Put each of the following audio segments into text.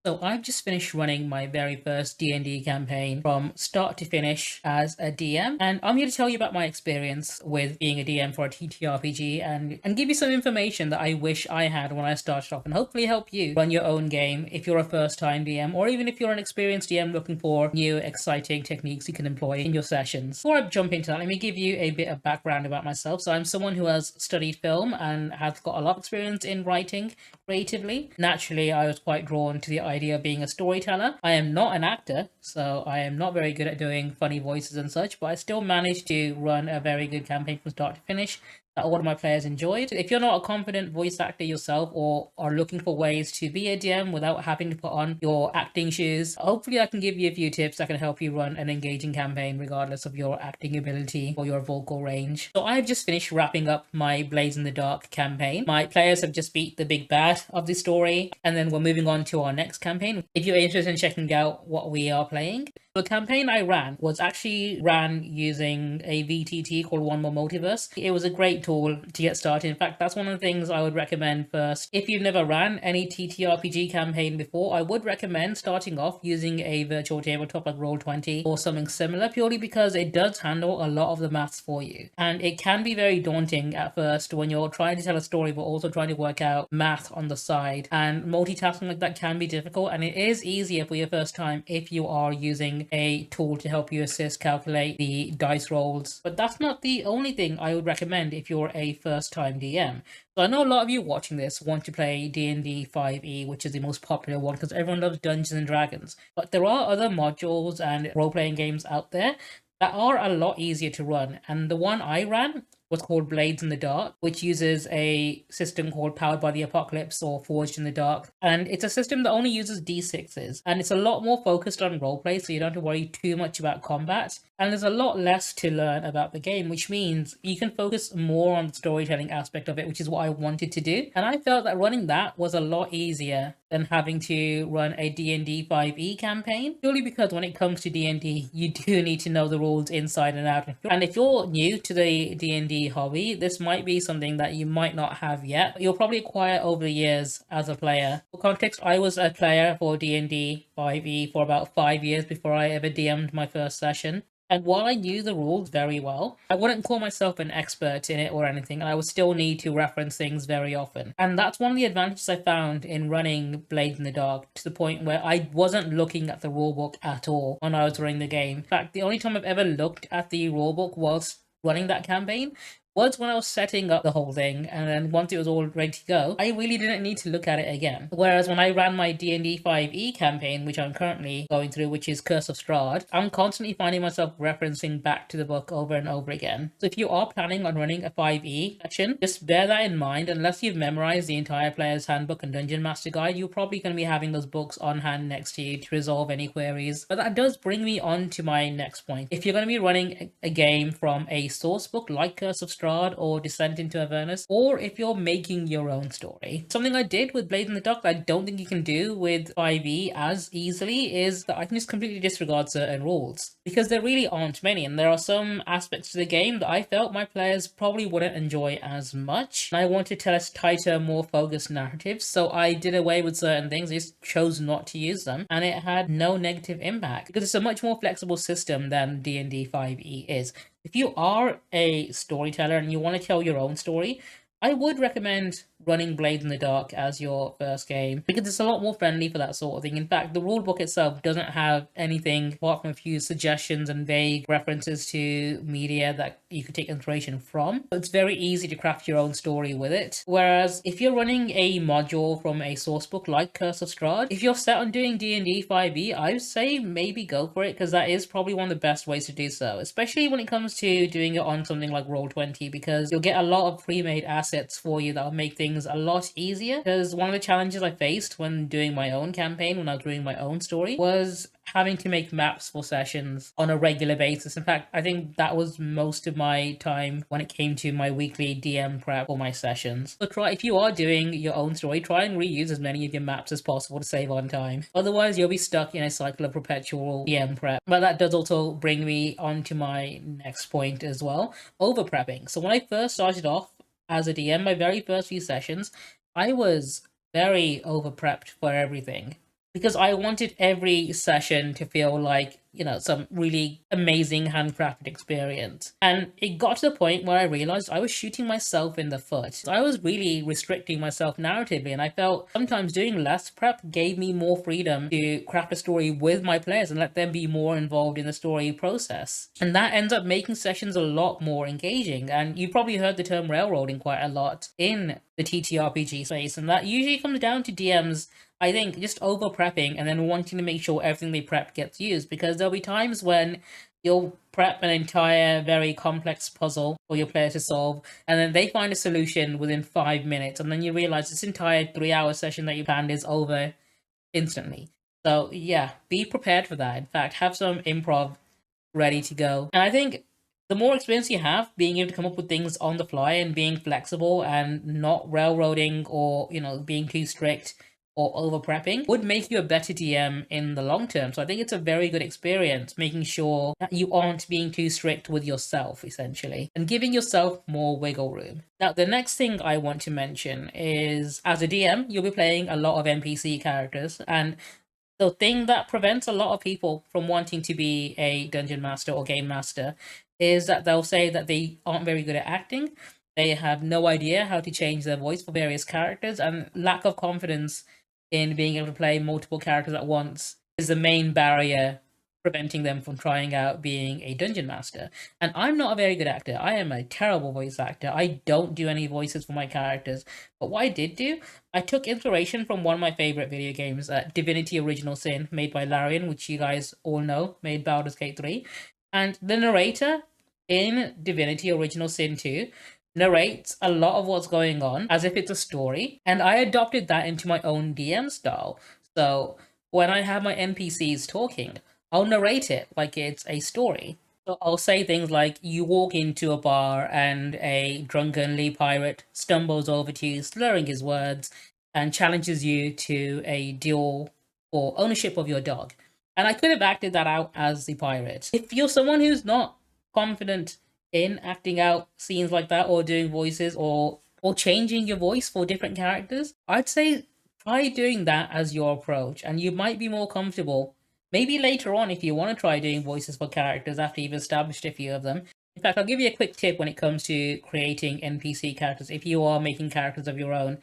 So I've just finished running my very first D&D campaign from start to finish as a DM, and I'm here to tell you about my experience with being a DM for a TTRPG and give you some information that I wish I had when I started off, and hopefully help you run your own game if you're a first-time DM, or even if you're an experienced DM looking for new, exciting techniques you can employ in your sessions. Before I jump into that, let me give you a bit of background about myself. So I'm someone who has studied film and has got a lot of experience in writing creatively. Naturally, I was quite drawn to the idea of being a storyteller. I am not an actor, so I am not very good at doing funny voices and such, but I still managed to run a very good campaign from start to finish that all of my players enjoyed. If you're not a confident voice actor yourself or are looking for ways to be a DM without having to put on your acting shoes, hopefully I can give you a few tips that can help you run an engaging campaign regardless of your acting ability or your vocal range. So I've just finished wrapping up my Blaze in the Dark campaign. My players have just beat the big bad of the story, and then we're moving on to our next campaign. If you're interested in checking out what we are playing, the campaign I ran was actually ran using a VTT called One More Multiverse. It was a great tool to get started. In fact, that's one of the things I would recommend first. If you've never ran any TTRPG campaign before, I would recommend starting off using a virtual tabletop like Roll20 or something similar, purely because it does handle a lot of the maths for you. And it can be very daunting at first when you're trying to tell a story but also trying to work out math on the side. And multitasking like that can be difficult, and it is easier for your first time if you are using a tool to help you assist calculate the dice rolls. But that's not the only thing I would recommend if you're a first time DM. So I know a lot of you watching this want to play D&D 5e, which is the most popular one because everyone loves Dungeons and Dragons. But there are other modules and role-playing games out there that are a lot easier to run. And the one I ran was called Blades in the Dark, which uses a system called Powered by the Apocalypse or Forged in the Dark. And it's a system that only uses d6s. And it's a lot more focused on roleplay, so you don't have to worry too much about combat. And there's a lot less to learn about the game, which means you can focus more on the storytelling aspect of it, which is what I wanted to do. And I felt that running that was a lot easier than having to run a D&D 5e campaign, purely because when it comes to D&D, you do need to know the rules inside and out. And if you're new to the D&D hobby, this might be something that you might not have yet. You'll probably acquire over the years as a player. For context, I was a player for D&D 5e for about 5 years before I ever DM'd my first session. And while I knew the rules very well, I wouldn't call myself an expert in it or anything, and I would still need to reference things very often. And that's one of the advantages I found in running Blade in the Dark, to the point where I wasn't looking at the rulebook at all when I was running the game. In fact, the only time I've ever looked at the rulebook whilst running that campaign was when I was setting up the whole thing, and then once it was all ready to go, I really didn't need to look at it again. Whereas when I ran my D&D 5e campaign, which I'm currently going through, which is Curse of Strahd, I'm constantly finding myself referencing back to the book over and over again. So if you are planning on running a 5e session, just bear that in mind. Unless you've memorized the entire Player's Handbook and Dungeon Master Guide, you're probably going to be having those books on hand next to you to resolve any queries. But that does bring me on to my next point. If you're going to be running a game from a source book like Curse of Strahd, or Descent into Avernus, or if you're making your own story. Something I did with Blade in the Dark that I don't think you can do with 5e as easily is that I can just completely disregard certain rules, because there really aren't many, and there are some aspects to the game that I felt my players probably wouldn't enjoy as much. And I wanted to tell us tighter, more focused narratives, so I did away with certain things, I just chose not to use them, and it had no negative impact, because it's a much more flexible system than D&D 5e is. If you are a storyteller and you want to tell your own story, I would recommend running Blade in the Dark as your first game, because it's a lot more friendly for that sort of thing. In fact, the rulebook itself doesn't have anything apart from a few suggestions and vague references to media that you could take inspiration from. It's very easy to craft your own story with it. Whereas if you're running a module from a source book like Curse of Strahd, if you're set on doing D&D 5e, I would say maybe go for it, because that is probably one of the best ways to do so, especially when it comes to doing it on something like Roll20, because you'll get a lot of pre-made assets for you that'll make things a lot easier. Because one of the challenges I faced when doing my own campaign, when I was doing my own story, was having to make maps for sessions on a regular basis. In fact, I think that was most of my time when it came to my weekly DM prep for my sessions. So if you are doing your own story, try and reuse as many of your maps as possible to save on time. Otherwise, you'll be stuck in a cycle of perpetual DM prep. But that does also bring me on to my next point as well, over prepping. So when I first started off as a DM, my very first few sessions, I was very over prepped for everything. because I wanted every session to feel like, some really amazing handcrafted experience. And it got to the point where I realized I was shooting myself in the foot. I was really restricting myself narratively, and I felt sometimes doing less prep gave me more freedom to craft a story with my players and let them be more involved in the story process. And that ends up making sessions a lot more engaging. And you probably heard the term railroading quite a lot in the TTRPG space, and that usually comes down to DMs, I think, just over prepping and then wanting to make sure everything they prep gets used, because there'll be times when you'll prep an entire very complex puzzle for your player to solve, and then they find a solution within 5 minutes, and then you realize this entire 3 hour session that you planned is over instantly. So yeah, be prepared for that. In fact, have some improv ready to go. And I think the more experience you have, being able to come up with things on the fly and being flexible and not railroading or, being too strict or over prepping would make you a better DM in the long term. So I think it's a very good experience making sure that you aren't being too strict with yourself, essentially, and giving yourself more wiggle room. Now, the next thing I want to mention is, as a DM, you'll be playing a lot of NPC characters, and the thing that prevents a lot of people from wanting to be a dungeon master or game master is that they'll say that they aren't very good at acting, they have no idea how to change their voice for various characters, and lack of confidence in being able to play multiple characters at once is the main barrier preventing them from trying out being a dungeon master. And I'm not a very good actor. I am a terrible voice actor. I don't do any voices for my characters. But what I did do, I took inspiration from one of my favorite video games, Divinity Original Sin, made by Larian, which you guys all know, made Baldur's Gate 3. And the narrator in Divinity Original Sin 2 narrates a lot of what's going on as if it's a story, and I adopted that into my own DM style. So when I have my NPCs talking, I'll narrate it like it's a story. So I'll say things like, you walk into a bar and a drunkenly pirate stumbles over to you, slurring his words, and challenges you to a duel for ownership of your dog. And I could have acted that out as the pirate. If you're someone who's not confident in acting out scenes like that, or doing voices, or changing your voice for different characters, I'd say try doing that as your approach, and you might be more comfortable. Maybe later on, if you want to try doing voices for characters after you've established a few of them. In fact, I'll give you a quick tip when it comes to creating NPC characters. If you are making characters of your own,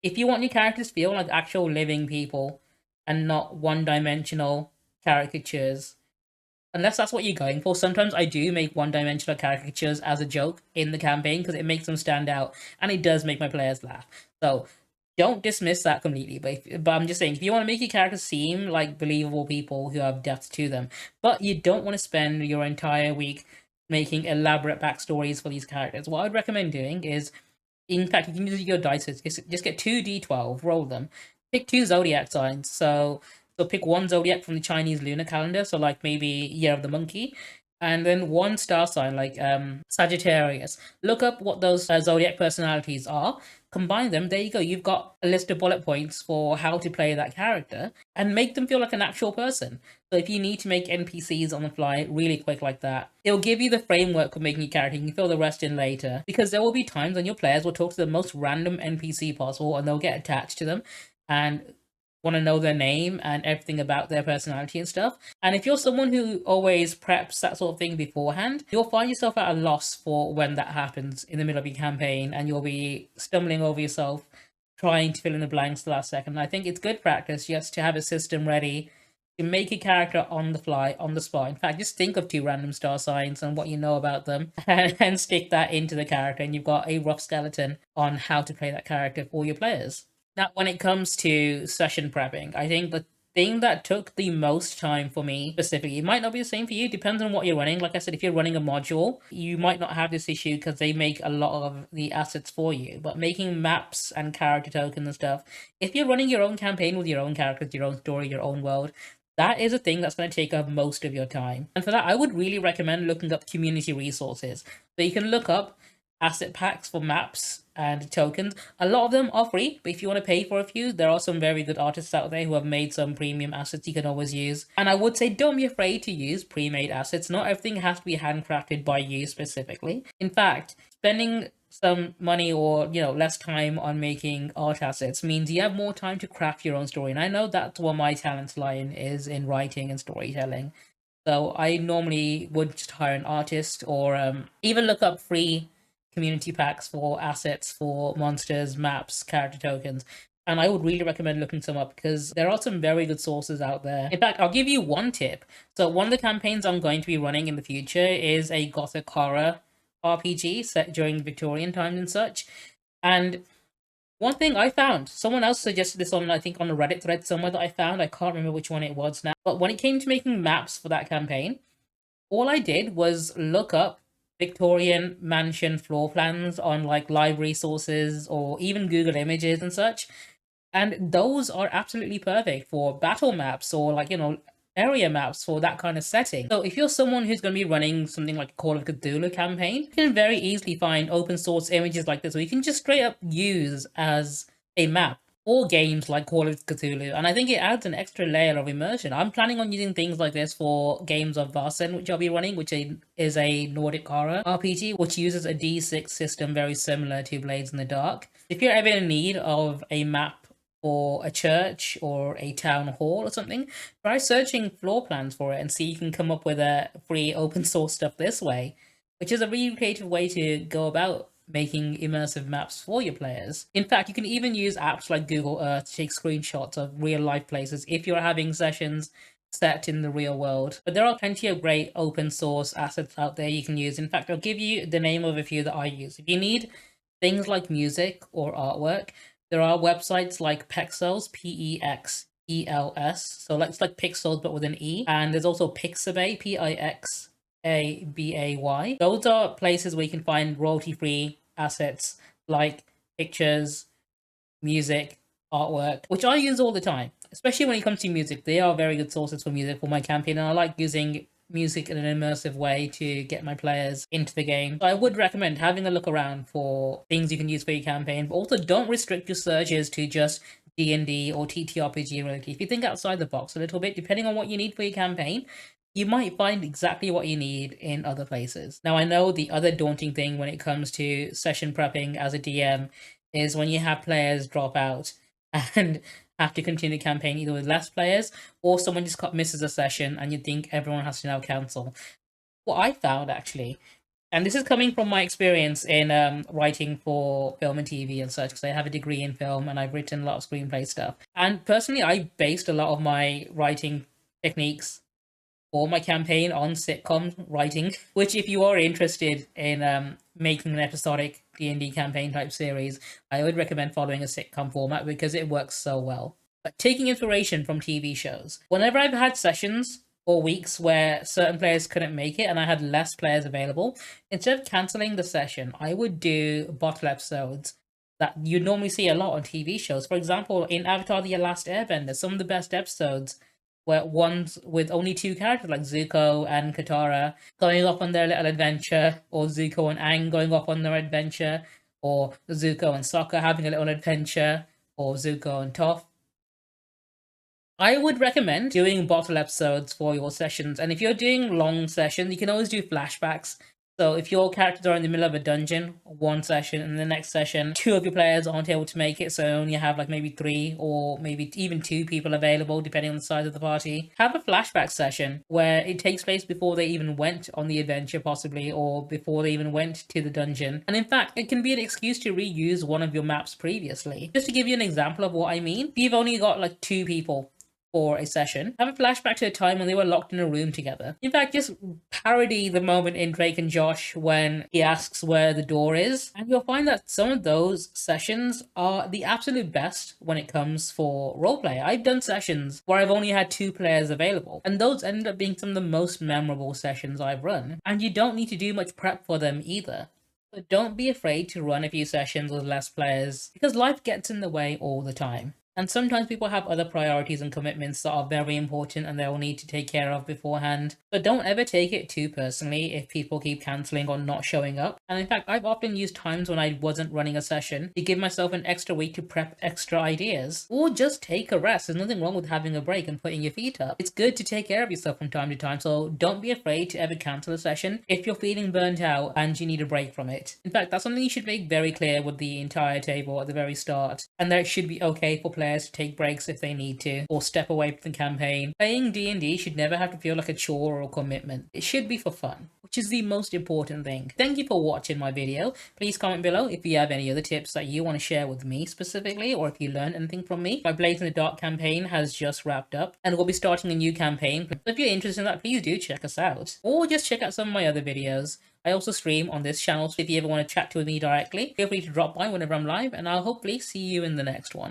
if you want your characters to feel like actual living people and not one-dimensional caricatures, unless that's what you're going for. Sometimes I do make one-dimensional caricatures as a joke in the campaign because it makes them stand out, and it does make my players laugh. So don't dismiss that completely. But I'm just saying, if you want to make your characters seem like believable people who have depth to them, but you don't want to spend your entire week making elaborate backstories for these characters, what I'd recommend doing is, in fact, you can use your dice. Just get 2d12, roll them, pick 2 zodiac signs. So pick one zodiac from the Chinese lunar calendar, so like maybe Year of the Monkey, and then one star sign like Sagittarius. Look up what those zodiac personalities are, combine them. There you go. You've got a list of bullet points for how to play that character and make them feel like an actual person. So if you need to make NPCs on the fly really quick like that, it'll give you the framework for making your character. You can fill the rest in later, because there will be times when your players will talk to the most random NPC possible and they'll get attached to them and want to know their name and everything about their personality and stuff. And if you're someone who always preps that sort of thing beforehand, you'll find yourself at a loss for when that happens in the middle of your campaign, and you'll be stumbling over yourself trying to fill in the blanks the last second. I think it's good practice just to have a system ready to make a character on the fly, on the spot. In fact, just think of 2 random star signs and what you know about them, and stick that into the character, and you've got a rough skeleton on how to play that character for your players. Now, when it comes to session prepping, I think the thing that took the most time for me specifically, it might not be the same for you, depends on what you're running. Like I said, if you're running a module, you might not have this issue because they make a lot of the assets for you. But making maps and character tokens and stuff, if you're running your own campaign with your own characters, your own story, your own world, that is a thing that's going to take up most of your time. And for that, I would really recommend looking up community resources. So you can look up asset packs for maps and tokens. A lot of them are free, but if you want to pay for a few, there are some very good artists out there who have made some premium assets you can always use. And I would say don't be afraid to use pre-made assets. Not everything has to be handcrafted by you specifically. In fact, spending some money or less time on making art assets means you have more time to craft your own story. And I know that's what my talents lie in, is in writing and storytelling. So I normally would just hire an artist or even look up free community packs for assets for monsters, maps, character tokens. And I would really recommend looking some up because there are some very good sources out there. In fact, I'll give you one tip. So one of the campaigns I'm going to be running in the future is a gothic horror RPG set during Victorian times and such. And one thing I found, someone else suggested this on, I think, on a Reddit thread somewhere that I found. I can't remember which one it was now. But when it came to making maps for that campaign, all I did was look up Victorian mansion floor plans on like library sources or even Google Images and such. And those are absolutely perfect for battle maps or like, area maps for that kind of setting. So if you're someone who's going to be running something like Call of Cthulhu campaign, you can very easily find open source images like this, or you can just straight up use as a map for games like Call of Cthulhu. And I think it adds an extra layer of immersion. I'm planning on using things like this for games of Varsen, which I'll be running, which is a Nordic horror RPG, which uses a D6 system very similar to Blades in the Dark. If you're ever in need of a map for a church or a town hall or something, try searching floor plans for it and see you can come up with a free open source stuff this way, which is a really creative way to go about making immersive maps for your players. In fact, you can even use apps like Google Earth to take screenshots of real life places if you're having sessions set in the real world. But there are plenty of great open source assets out there you can use. In fact, I'll give you the name of a few that I use. If you need things like music or artwork, there are websites like Pexels, Pexels. So it's like pixels but with an E. And there's also Pixabay, Pixabay. Those are places where you can find royalty-free assets like pictures, music, artwork, which I use all the time. Especially when it comes to music. They are very good sources for music for my campaign, and I like using music in an immersive way to get my players into the game. So I would recommend having a look around for things you can use for your campaign, but also don't restrict your searches to just D&D or TTRPG related. If you think outside the box a little bit, depending on what you need for your campaign, you might find exactly what you need in other places. Now, I know the other daunting thing when it comes to session prepping as a DM is when you have players drop out and have to continue the campaign either with less players or someone just misses a session and you think everyone has to now cancel. What I found actually, and this is coming from my experience in writing for film and TV and such, because I have a degree in film and I've written a lot of screenplay stuff. And personally, I based a lot of my writing techniques for my campaign on sitcom writing, which if you are interested in making an episodic D&D campaign type series, I would recommend following a sitcom format because it works so well. But taking inspiration from TV shows. Whenever I've had sessions or weeks where certain players couldn't make it and I had less players available, instead of cancelling the session, I would do bottle episodes that you normally see a lot on TV shows. For example, in Avatar The Last Airbender, some of the best episodes were ones with only two characters, like Zuko and Katara, going off on their little adventure, or Zuko and Aang going off on their adventure, or Zuko and Sokka having a little adventure, or Zuko and Toph. I would recommend doing bottle episodes for your sessions, and if you're doing long sessions, you can always do flashbacks. So if your characters are in the middle of a dungeon, one session, and the next session, two of your players aren't able to make it, so you only have like maybe three or maybe even two people available, depending on the size of the party, have a flashback session where it takes place before they even went on the adventure, possibly, or before they even went to the dungeon. And in fact, it can be an excuse to reuse one of your maps previously. Just to give you an example of what I mean, if you've only got like two people for a session, have a flashback to a time when they were locked in a room together. In fact, just parody the moment in Drake and Josh when he asks where the door is, and you'll find that some of those sessions are the absolute best when it comes for roleplay. I've done sessions where I've only had two players available, and those ended up being some of the most memorable sessions I've run, and you don't need to do much prep for them either. But don't be afraid to run a few sessions with less players, because life gets in the way all the time. And sometimes people have other priorities and commitments that are very important and they'll need to take care of beforehand. But don't ever take it too personally if people keep cancelling or not showing up. And in fact, I've often used times when I wasn't running a session to give myself an extra week to prep extra ideas. Or just take a rest. There's nothing wrong with having a break and putting your feet up. It's good to take care of yourself from time to time, so don't be afraid to ever cancel a session if you're feeling burnt out and you need a break from it. In fact, that's something you should make very clear with the entire table at the very start, and that it should be okay for players to take breaks if they need to, or step away from the campaign. Playing D&D should never have to feel like a chore or commitment. It should be for fun, which is the most important thing. Thank you for watching my video. Please comment below if you have any other tips that you want to share with me specifically, or if you learned anything from me. My Blaze in the Dark campaign has just wrapped up, and we'll be starting a new campaign. So if you're interested in that, please do check us out, or just check out some of my other videos. I also stream on this channel, so if you ever want to chat with me directly, feel free to drop by whenever I'm live, and I'll hopefully see you in the next one.